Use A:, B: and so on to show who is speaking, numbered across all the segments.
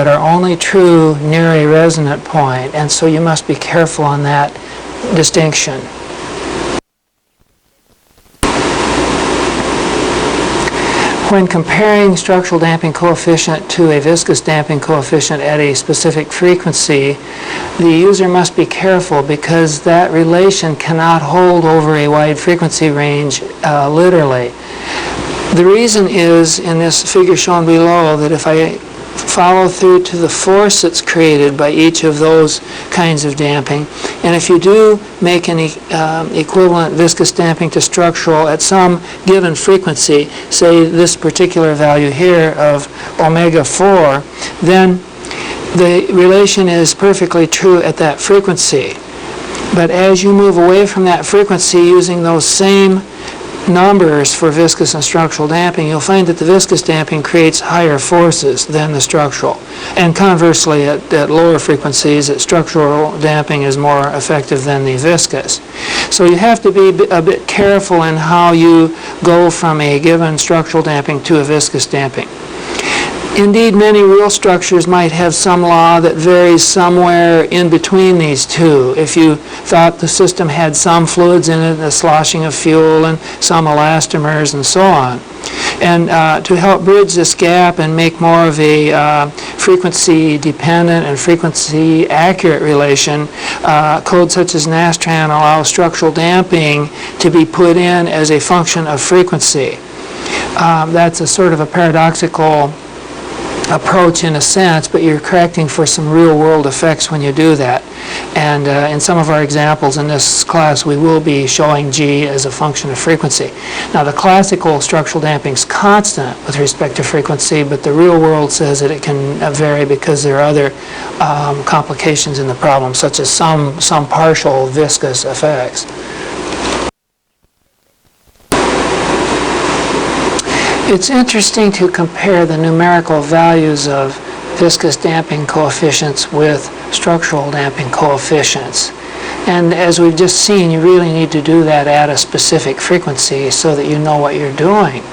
A: that are only true near a resonant point, and so you must be careful on that distinction. When comparing structural damping coefficient to a viscous damping coefficient at a specific frequency, the user must be careful because that relation cannot hold over a wide frequency range literally. The reason is in this figure shown below that if I follow through to the force that's created by each of those kinds of damping, and if you do make an equivalent viscous damping to structural at some given frequency, say this particular value here of omega 4, then the relation is perfectly true at that frequency. But as you move away from that frequency using those same numbers for viscous and structural damping, you'll find that the viscous damping creates higher forces than the structural. And conversely, at lower frequencies, structural damping is more effective than the viscous. So you have to be a bit careful in how you go from a given structural damping to a viscous damping. Indeed, many real structures might have some law that varies somewhere in between these two. If you thought the system had some fluids in it, the sloshing of fuel, and some elastomers, and so on. And to help bridge this gap and make more of a frequency-dependent and frequency-accurate relation, codes such as Nastran allow structural damping to be put in as a function of frequency. That's a sort of a paradoxical approach in a sense, but you're correcting for some real-world effects when you do that. And in some of our examples in this class, we will be showing G as a function of frequency. Now, the classical structural damping is constant with respect to frequency, but the real world says that it can vary because there are other complications in the problem, such as some partial viscous effects. It's interesting to compare the numerical values of viscous damping coefficients with structural damping coefficients. And as we've just seen, you really need to do that at a specific frequency so that you know what you're doing.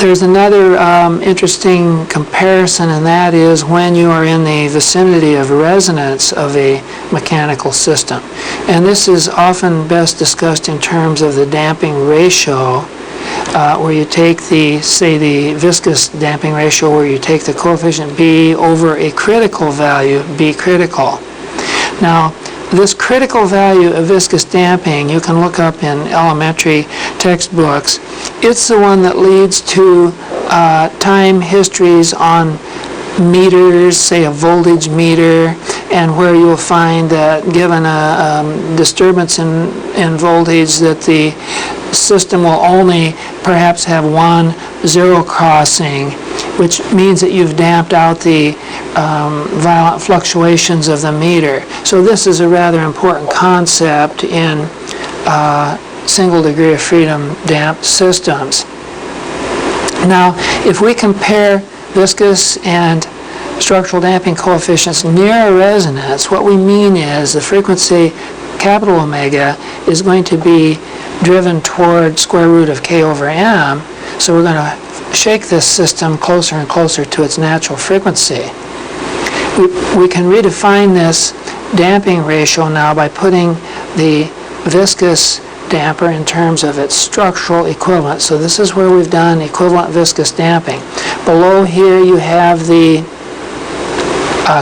A: There's another interesting comparison, and that is when you are in the vicinity of resonance of a mechanical system. And this is often best discussed in terms of the damping ratio, where you take the viscous damping ratio, where you take the coefficient B over a critical value, B critical. Now, this critical value of viscous damping, you can look up in elementary textbooks. It's the one that leads to time histories on meters, say a voltage meter, and where you'll find that given a disturbance in voltage that the system will only perhaps have one zero crossing, which means that you've damped out the violent fluctuations of the meter. So this is a rather important concept in single degree of freedom damped systems. Now, if we compare viscous and structural damping coefficients near a resonance, what we mean is the frequency capital omega is going to be driven toward square root of k over m. So we're going to shake this system closer and closer to its natural frequency. We can redefine this damping ratio now by putting the viscous damper in terms of its structural equivalent. So this is where we've done equivalent viscous damping. Below here you have the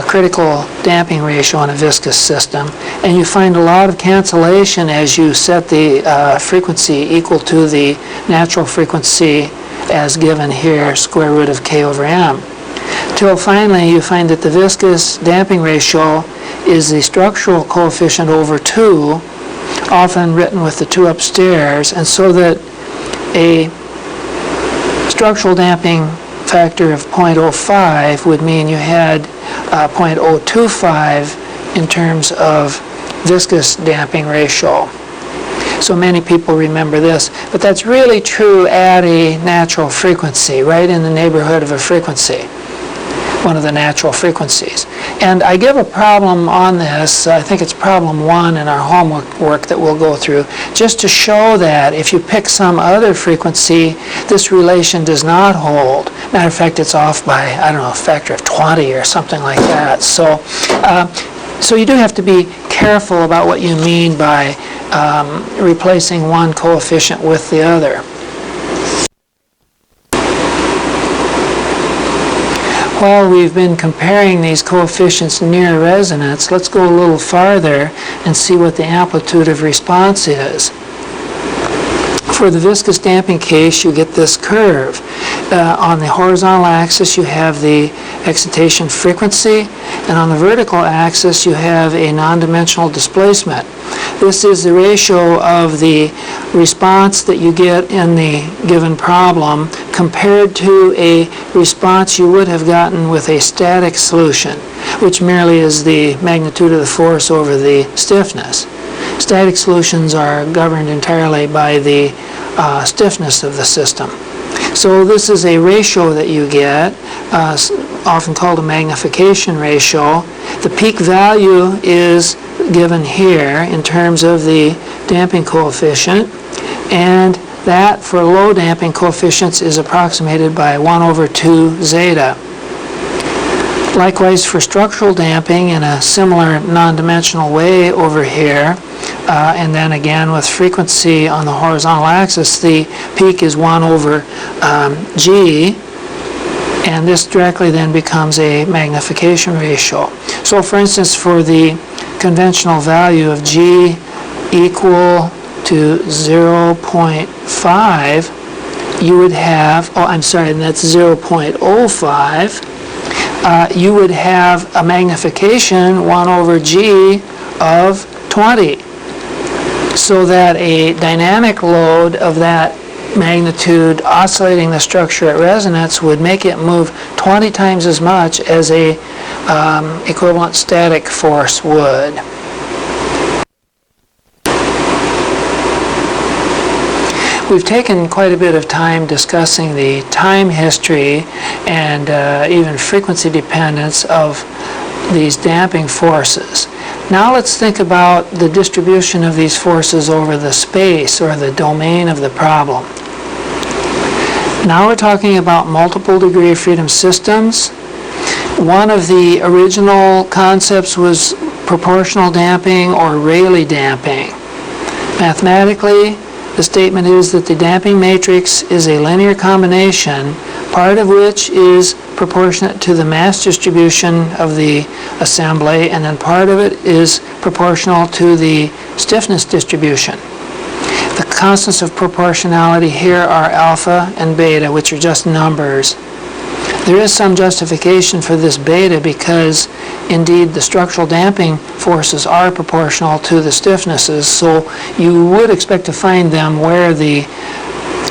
A: critical damping ratio on a viscous system, and you find a lot of cancellation as you set the frequency equal to the natural frequency as given here, square root of k over m. Till finally you find that the viscous damping ratio is the structural coefficient over 2, often written with the 2 upstairs, and so that a structural damping factor of 0.05 would mean you had 0.025 in terms of viscous damping ratio. So many people remember this, but that's really true at a natural frequency, right in the neighborhood of a frequency. one of the natural frequencies. And I give a problem on this, I think it's problem 1 in our homework work that we'll go through, just to show that if you pick some other frequency, this relation does not hold. Matter of fact, it's off by, I don't know, a factor of 20 or something like that. So you do have to be careful about what you mean by replacing one coefficient with the other. While we've been comparing these coefficients near resonance, let's go a little farther and see what the amplitude of response is. For the viscous damping case, you get this curve. On the horizontal axis, you have the excitation frequency, and on the vertical axis, you have a non-dimensional displacement. This is the ratio of the response that you get in the given problem compared to a response you would have gotten with a static solution, which merely is the magnitude of the force over the stiffness. Static solutions are governed entirely by the stiffness of the system. So this is a ratio that you get, often called a magnification ratio. The peak value is given here in terms of the damping coefficient, and that for low damping coefficients is approximated by 1 over 2 zeta. Likewise for structural damping in a similar non-dimensional way over here, and then again with frequency on the horizontal axis, the peak is 1 over g, and this directly then becomes a magnification ratio. So for instance, for the conventional value of g equal to 0.5, you would have, and that's 0.05, you would have a magnification 1 over g of 20. So that a dynamic load of that magnitude oscillating the structure at resonance would make it move 20 times as much as a equivalent static force would. We've taken quite a bit of time discussing the time history and even frequency dependence of these damping forces. Now let's think about the distribution of these forces over the space or the domain of the problem. Now we're talking about multiple degree of freedom systems. One of the original concepts was proportional damping or Rayleigh damping. Mathematically, the statement is that the damping matrix is a linear combination, part of which is proportionate to the mass distribution of the assembly, and then part of it is proportional to the stiffness distribution. The constants of proportionality here are alpha and beta, which are just numbers. There is some justification for this beta because, indeed, the structural damping forces are proportional to the stiffnesses, so you would expect to find them where the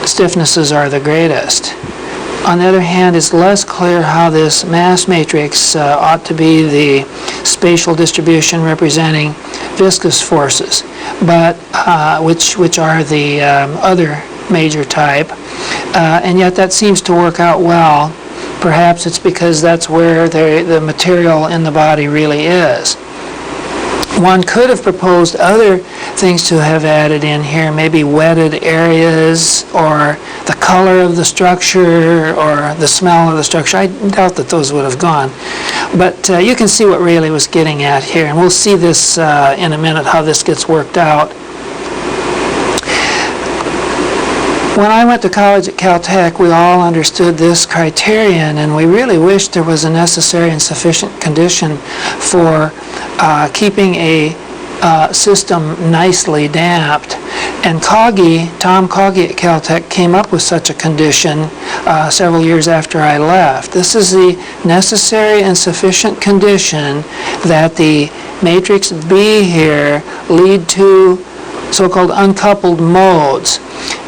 A: stiffnesses are the greatest. On the other hand, it's less clear how this mass matrix ought to be the spatial distribution representing viscous forces, but which are the other major type, and yet that seems to work out well. Perhaps it's because that's where the material in the body really is. One could have proposed other things to have added in here, maybe wetted areas or the color of the structure or the smell of the structure. I doubt that those would have gone. But you can see what Rayleigh was getting at here, and we'll see this in a minute, how this gets worked out. When I went to college at Caltech, we all understood this criterion, and we really wished there was a necessary and sufficient condition for keeping a system nicely damped. And Tom Coggy at Caltech came up with such a condition several years after I left. This is the necessary and sufficient condition that the matrix B here lead to so-called uncoupled modes.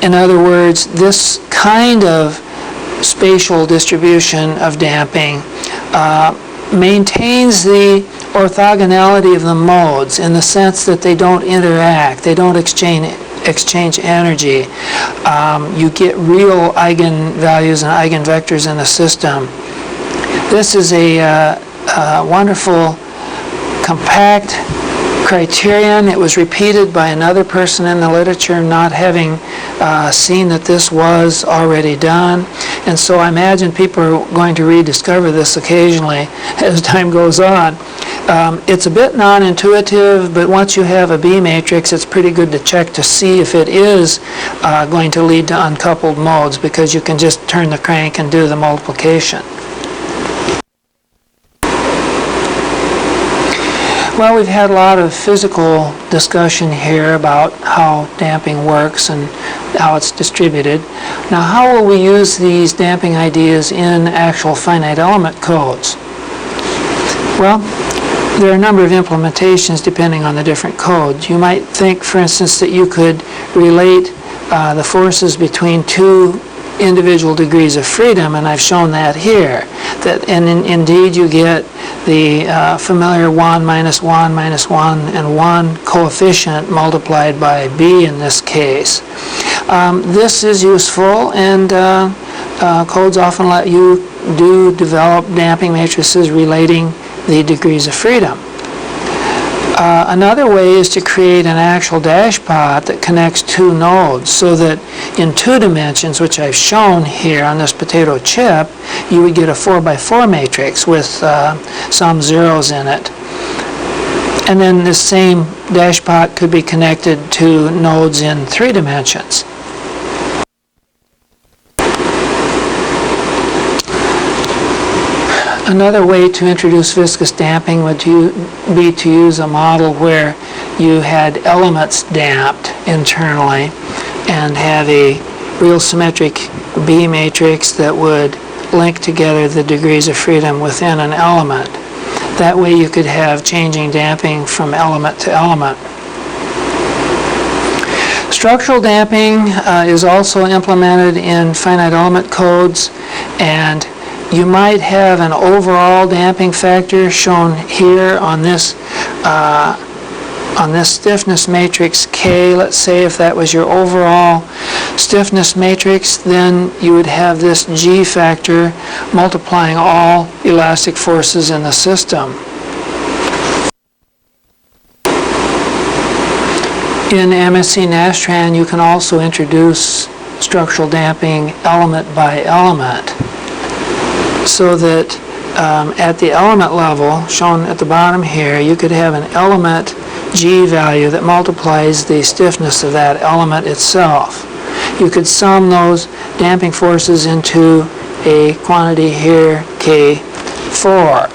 A: In other words, this kind of spatial distribution of damping maintains the orthogonality of the modes in the sense that they don't interact, they don't exchange energy. You get real eigenvalues and eigenvectors in the system. This is a wonderful, compact criterion. It was repeated by another person in the literature, not having seen that this was already done. And so I imagine people are going to rediscover this occasionally as time goes on. It's a bit non-intuitive, but once you have a B matrix, it's pretty good to check to see if it is going to lead to uncoupled modes, because you can just turn the crank and do the multiplication. Well, we've had a lot of physical discussion here about how damping works and how it's distributed. Now, how will we use these damping ideas in actual finite element codes? Well, there are a number of implementations depending on the different codes. You might think, for instance, that you could relate the forces between two individual degrees of freedom, and I've shown that here. Indeed, you get the familiar 1 minus 1 minus 1 and 1 coefficient multiplied by B in this case. This is useful, and codes often let you develop damping matrices relating the degrees of freedom. Another way is to create an actual dashpot that connects two nodes, so that in 2 dimensions, which I've shown here on this potato chip, you would get a 4x4 matrix with some zeros in it. And then this same dashpot could be connected to nodes in 3 dimensions. Another way to introduce viscous damping would be to use a model where you had elements damped internally and have a real symmetric B matrix that would link together the degrees of freedom within an element. That way you could have changing damping from element to element. Structural damping is also implemented in finite element codes, and you might have an overall damping factor shown here on this stiffness matrix K. Let's say if that was your overall stiffness matrix, then you would have this G factor multiplying all elastic forces in the system. In MSc Nastran, you can also introduce structural damping element by element, so that at the element level, shown at the bottom here, you could have an element G value that multiplies the stiffness of that element itself. You could sum those damping forces into a quantity here, K4.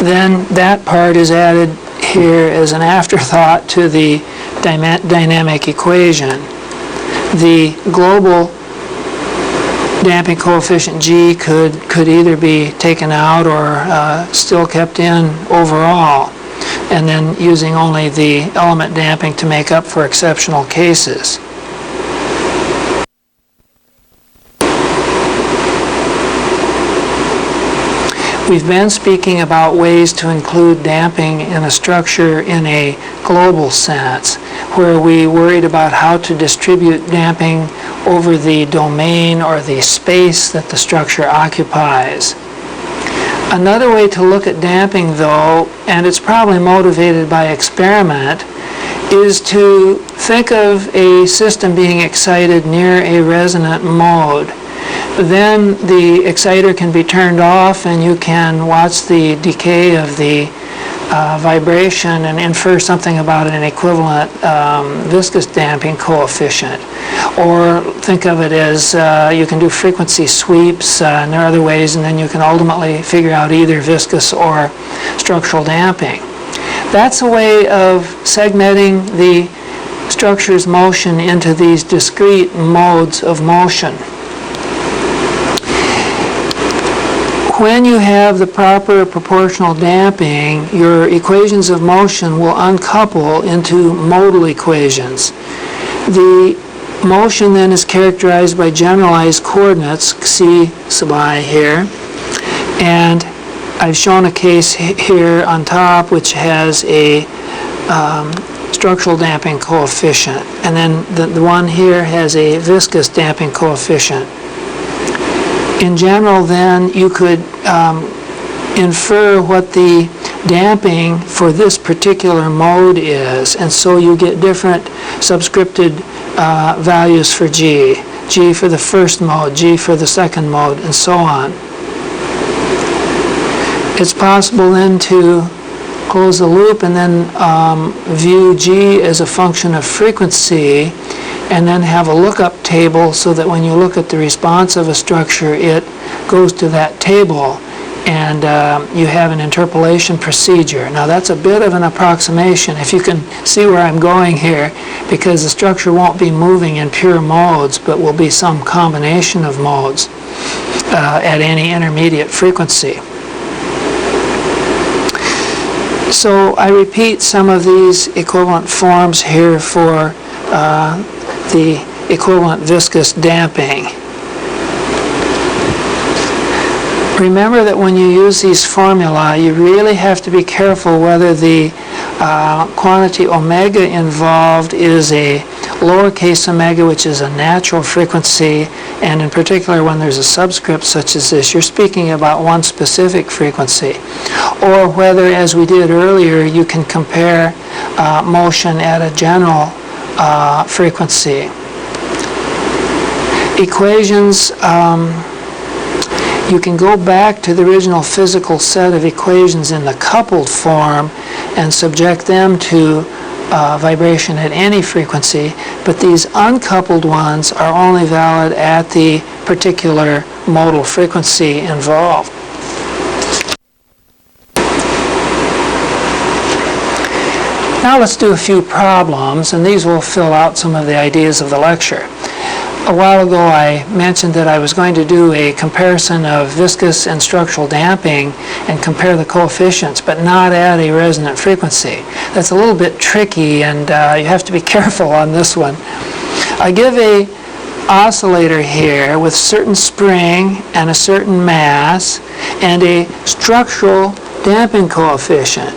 A: Then that part is added here as an afterthought to the dynamic equation. The global damping coefficient G could either be taken out or still kept in overall, and then using only the element damping to make up for exceptional cases. We've been speaking about ways to include damping in a structure in a global sense, where we worried about how to distribute damping over the domain or the space that the structure occupies. Another way to look at damping, though, and it's probably motivated by experiment, is to think of a system being excited near a resonant mode. Then the exciter can be turned off, and you can watch the decay of the vibration and infer something about an equivalent viscous damping coefficient. Or think of it as you can do frequency sweeps, and there are other ways, and then you can ultimately figure out either viscous or structural damping. That's a way of segmenting the structure's motion into these discrete modes of motion. When you have the proper proportional damping, your equations of motion will uncouple into modal equations. The motion then is characterized by generalized coordinates, C sub I here, and I've shown a case here on top which has a structural damping coefficient, and then the one here has a viscous damping coefficient. In general, then, you could infer what the damping for this particular mode is, and so you get different subscripted values for G. G for the first mode, G for the second mode, and so on. It's possible then to close the loop and then view G as a function of frequency, and then have a lookup table so that when you look at the response of a structure, it goes to that table, and you have an interpolation procedure. Now that's a bit of an approximation, if you can see where I'm going here, because the structure won't be moving in pure modes, but will be some combination of modes at any intermediate frequency. So I repeat some of these equivalent forms here for the equivalent viscous damping. Remember that when you use these formula, you really have to be careful whether the quantity omega involved is a lowercase omega, which is a natural frequency, and in particular when there's a subscript such as this, you're speaking about one specific frequency, or whether, as we did earlier, you can compare motion at a general frequency. Equations, you can go back to the original physical set of equations in the coupled form and subject them to vibration at any frequency, but these uncoupled ones are only valid at the particular modal frequency involved. Now let's do a few problems, and these will fill out some of the ideas of the lecture. A while ago I mentioned that I was going to do a comparison of viscous and structural damping and compare the coefficients, but not at a resonant frequency. That's a little bit tricky, and you have to be careful on this one. I give a oscillator here with certain spring and a certain mass and a structural damping coefficient.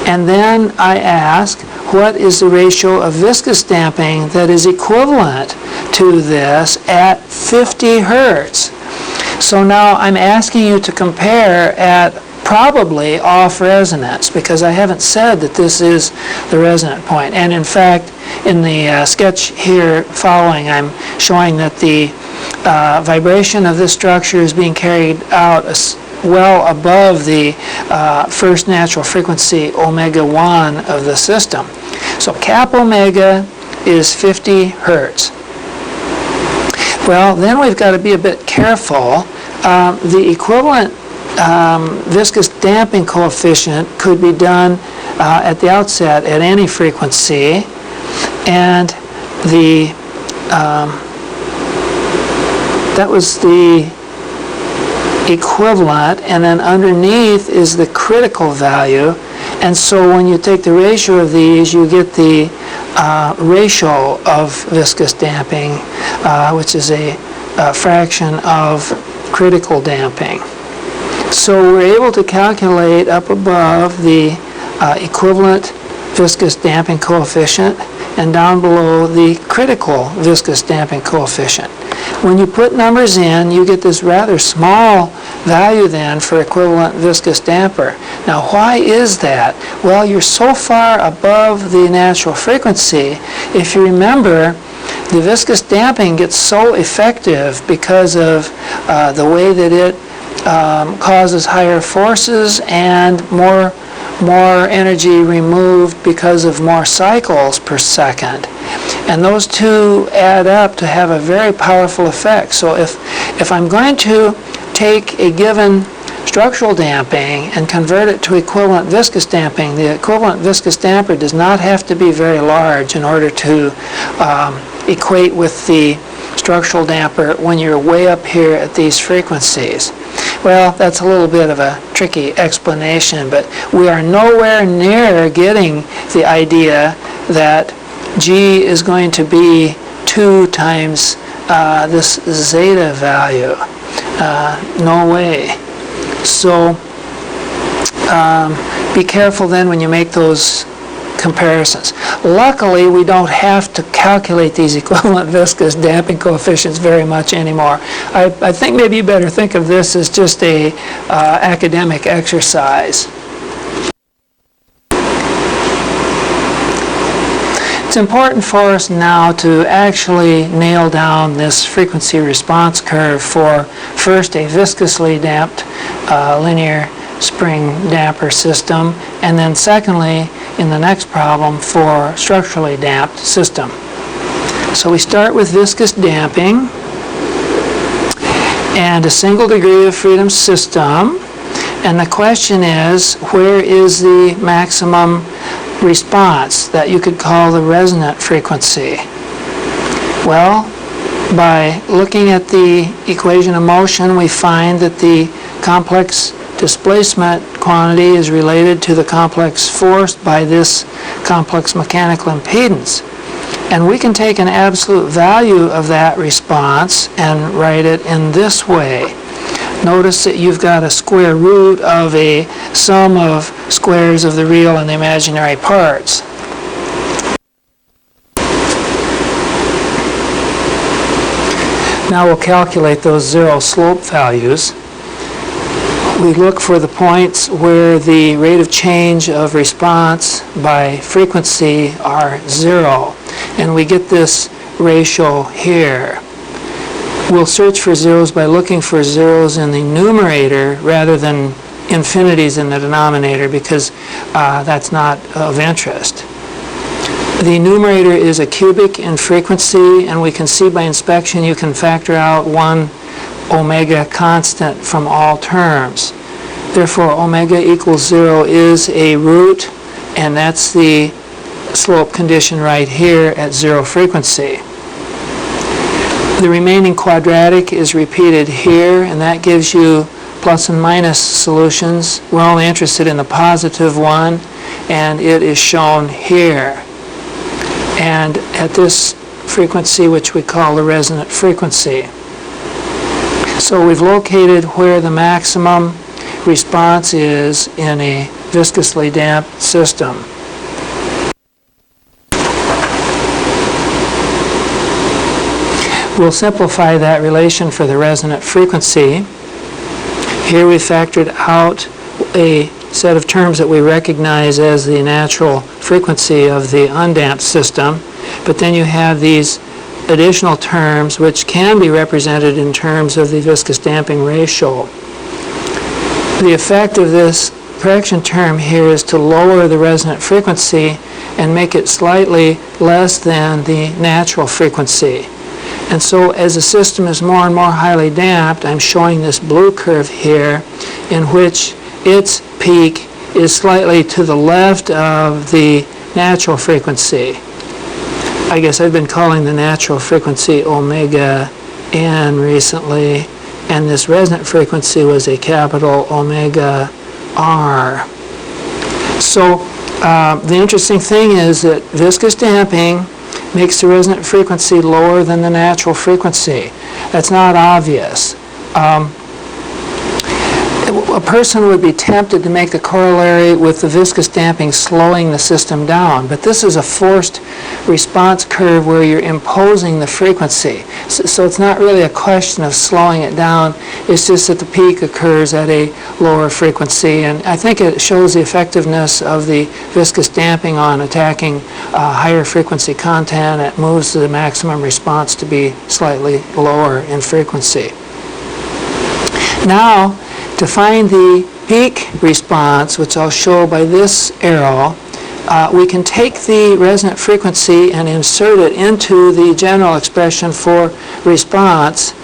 A: And then I ask, what is the ratio of viscous damping that is equivalent to this at 50 hertz? So now I'm asking you to compare at probably off resonance, because I haven't said that this is the resonant point. And in fact, in the sketch here following, I'm showing that the vibration of this structure is being carried out well above the first natural frequency omega 1 of the system. So cap omega is 50 hertz. Well, then we've got to be a bit careful. The equivalent viscous damping coefficient could be done at the outset at any frequency, and the that was the equivalent, and then underneath is the critical value. And so when you take the ratio of these, you get the ratio of viscous damping, which is a fraction of critical damping. So we're able to calculate up above the equivalent viscous damping coefficient, and down below the critical viscous damping coefficient. When you put numbers in, you get this rather small value then for equivalent viscous damper. Now why is that? Well, you're so far above the natural frequency. If you remember, the viscous damping gets so effective because of the way that it causes higher forces and more energy removed because of more cycles per second. And those two add up to have a very powerful effect. So if I'm going to take a given structural damping and convert it to equivalent viscous damping, the equivalent viscous damper does not have to be very large in order to equate with the structural damper when you're way up here at these frequencies. Well, that's a little bit of a tricky explanation, but we are nowhere near getting the idea that G is going to be 2 times this zeta value. No way. So be careful then when you make those comparisons. Luckily, we don't have to calculate these equivalent viscous damping coefficients very much anymore. I think maybe you better think of this as just a academic exercise. It's important for us now to actually nail down this frequency response curve for first a viscously damped linear spring damper system, and then secondly, in the next problem, for structurally damped system. So we start with viscous damping and a single degree of freedom system, and the question is, where is the maximum response that you could call the resonant frequency? Well, by looking at the equation of motion, we find that the complex displacement quantity is related to the complex force by this complex mechanical impedance. And we can take an absolute value of that response and write it in this way. Notice that you've got a square root of a sum of squares of the real and the imaginary parts. Now we'll calculate those zero slope values. We look for the points where the rate of change of response by frequency are zero, and we get this ratio here. We'll search for zeros by looking for zeros in the numerator rather than infinities in the denominator, because that's not of interest. The numerator is a cubic in frequency, and we can see by inspection you can factor out 1 omega constant from all terms. Therefore, omega equals 0 is a root, and that's the slope condition right here at 0 frequency. The remaining quadratic is repeated here, and that gives you plus and minus solutions. We're only interested in the positive one, and it is shown here. And at this frequency, which we call the resonant frequency. So we've located where the maximum response is in a viscously damped system. We'll simplify that relation for the resonant frequency. Here we factored out a set of terms that we recognize as the natural frequency of the undamped system, but then you have these additional terms which can be represented in terms of the viscous damping ratio. The effect of this correction term here is to lower the resonant frequency and make it slightly less than the natural frequency. And so as the system is more and more highly damped, I'm showing this blue curve here in which its peak is slightly to the left of the natural frequency. I guess I've been calling the natural frequency omega n recently, and this resonant frequency was a capital omega r. So the interesting thing is that viscous damping makes the resonant frequency lower than the natural frequency. That's not obvious. A person would be tempted to make the corollary with the viscous damping slowing the system down, but this is a forced response curve where you're imposing the frequency. So it's not really a question of slowing it down, it's just that the peak occurs at a lower frequency, and I think it shows the effectiveness of the viscous damping on attacking higher frequency content. It moves the maximum response to be slightly lower in frequency. Now, to find the peak response, which I'll show by this arrow, we can take the resonant frequency and insert it into the general expression for response,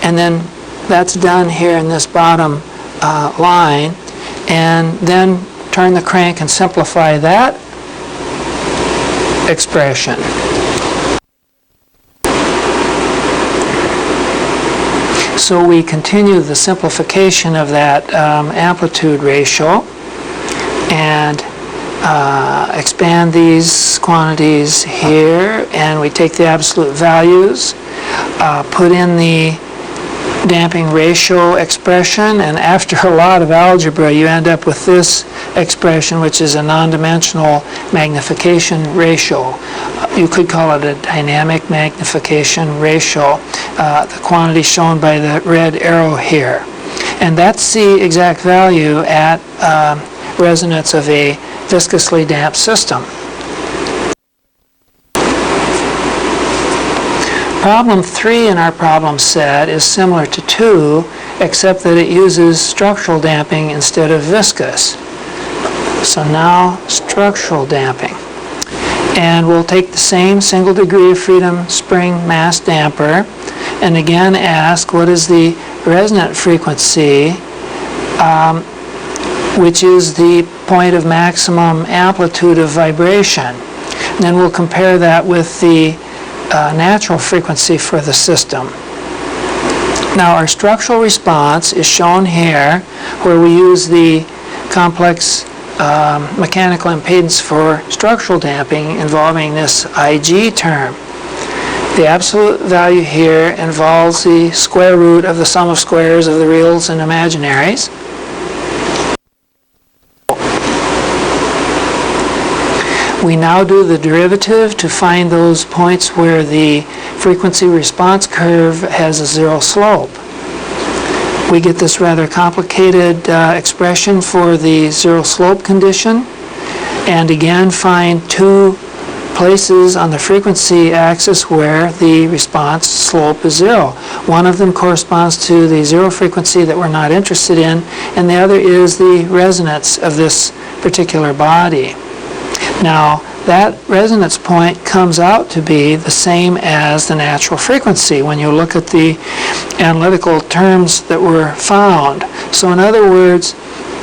A: and then that's done here in this bottom line, and then turn the crank and simplify that expression. So we continue the simplification of that amplitude ratio and expand these quantities here, and we take the absolute values, put in the damping ratio expression, and after a lot of algebra you end up with this expression, which is a non-dimensional magnification ratio. You could call it a dynamic magnification ratio, the quantity shown by the red arrow here. And that's the exact value at resonance of a viscously damped system. Problem 3 in our problem set is similar to 2, except that it uses structural damping instead of viscous. So now structural damping. And we'll take the same single degree of freedom spring mass damper and again ask what is the resonant frequency, which is the point of maximum amplitude of vibration. And then we'll compare that with the natural frequency for the system. Now our structural response is shown here, where we use the complex mechanical impedance for structural damping involving this IG term. The absolute value here involves the square root of the sum of squares of the reals and imaginaries. We now do the derivative to find those points where the frequency response curve has a zero slope. We get this rather complicated expression for the zero slope condition, and again find two places on the frequency axis where the response slope is zero. One of them corresponds to the zero frequency that we're not interested in, and the other is the resonance of this particular body. Now, that resonance point comes out to be the same as the natural frequency when you look at the analytical terms that were found. So in other words,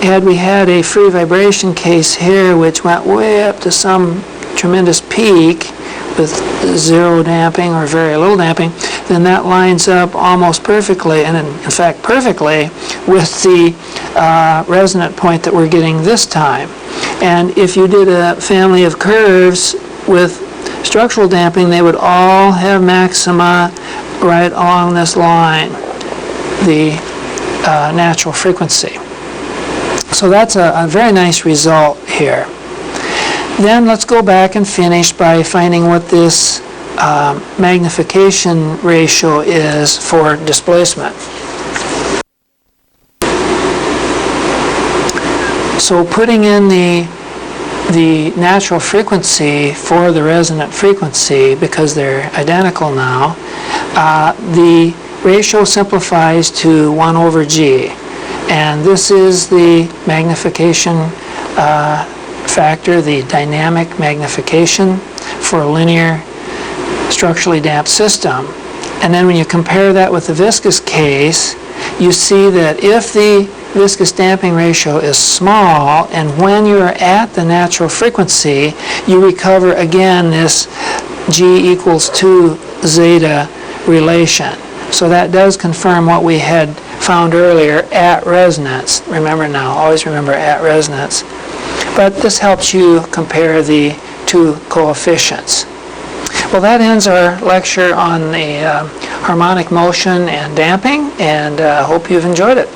A: had we had a free vibration case here which went way up to some tremendous peak with zero damping or very little damping, then that lines up almost perfectly, and in fact perfectly, with the resonant point that we're getting this time. And if you did a family of curves with structural damping, they would all have maxima right along this line, the natural frequency. So that's a very nice result here. Then let's go back and finish by finding what this magnification ratio is for displacement. So putting in the natural frequency for the resonant frequency, because they're identical now, the ratio simplifies to 1 over g. And this is the magnification factor, the dynamic magnification for a linear structurally damped system. And then when you compare that with the viscous case, you see that if the viscous damping ratio is small, and when you're at the natural frequency, you recover again this G equals 2 zeta relation. So that does confirm what we had found earlier at resonance. Remember now, always remember at resonance. But this helps you compare the two coefficients. Well, that ends our lecture on the harmonic motion and damping, and hope you've enjoyed it.